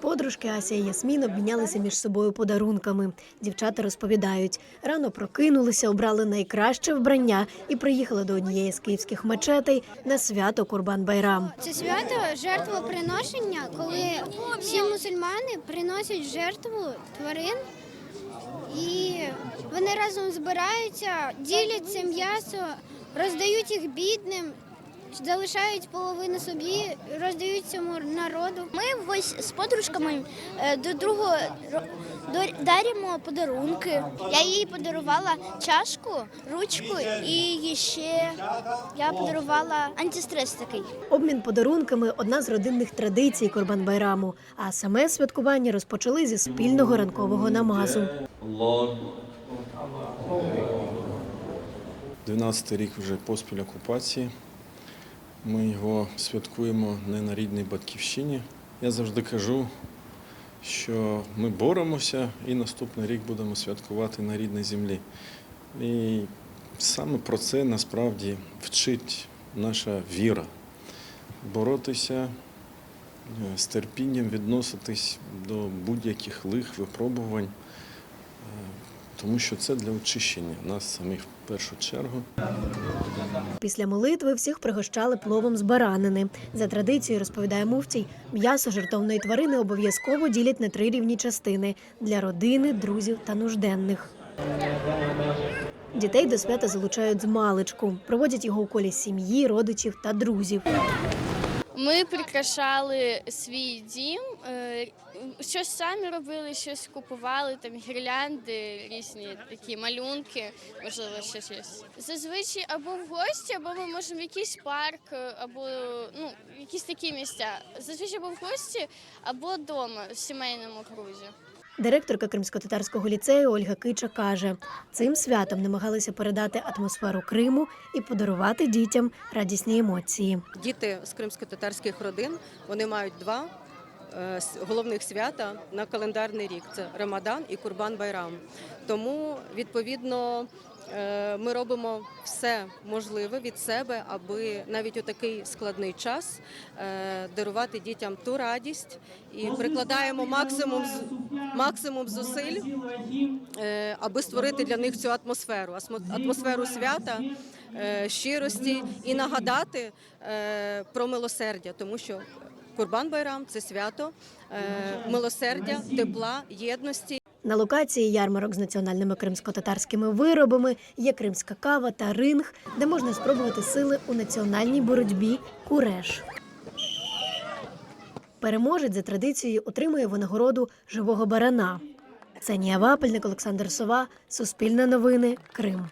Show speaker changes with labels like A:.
A: Подружки Ася і Ясмін обмінялися між собою подарунками. Дівчата розповідають, рано прокинулися, обрали найкраще вбрання і приїхали до однієї з київських мечетей на свято Курбан-Байрам.
B: Це свято жертвоприношення, коли всі мусульмани приносять жертву тварин. І вони разом збираються, ділять це м'ясо, роздають їх бідним, залишають половину собі, роздають цьому народу.
C: Ми ось з подружками до другого даримо подарунки. Я їй подарувала чашку, ручку і ще я подарувала антистрес такий.
A: Обмін подарунками – одна з родинних традицій Курбан-Байраму, а саме святкування розпочали зі спільного ранкового намазу.
D: 12-й рік вже поспіль окупації. Ми його святкуємо не на рідній батьківщині. Я завжди кажу, що ми боремося і наступний рік будемо святкувати на рідній землі. І саме про це насправді вчить наша віра. Боротися, з терпінням відноситись до будь-яких лих, випробувань, тому що це для очищення нас самих в першу чергу.
A: Після молитви всіх пригощали пловом з баранини. За традицією, розповідає муфтій, м'ясо жертовної тварини обов'язково ділять на 3 рівні частини – для родини, друзів та нужденних. Дітей до свята залучають змалечку. Проводять його у колі сім'ї, родичів та друзів.
E: Ми прикрашали свій дім, щось самі робили, щось купували, там гірлянди, різні такі малюнки, можливо, щось є. Зазвичай або в гості, або ми можемо в якийсь парк, або якісь такі місця. Зазвичай або в гості, або вдома, в сімейному крузі.
A: Директорка Кримсько-татарського ліцею Ольга Кича каже, цим святом намагалися передати атмосферу Криму і подарувати дітям радісні емоції.
F: Діти з кримсько-татарських родин, вони мають 2 головних свята на календарний рік – це Рамадан і Курбан-Байрам. Тому, відповідно, ми робимо все можливе від себе, аби навіть у такий складний час дарувати дітям ту радість і прикладаємо максимум зусиль, аби створити для них цю атмосферу свята, щирості і нагадати про милосердя, тому що Курбан-Байрам – це свято милосердя, тепла, єдності.
A: На локації ярмарок з національними кримсько-татарськими виробами є кримська кава та ринг, де можна спробувати сили у національній боротьбі куреш. Переможець за традицією отримує винагороду живого барана. Ксенія Вапельник, Олександр Сова, Суспільне новини, Крим.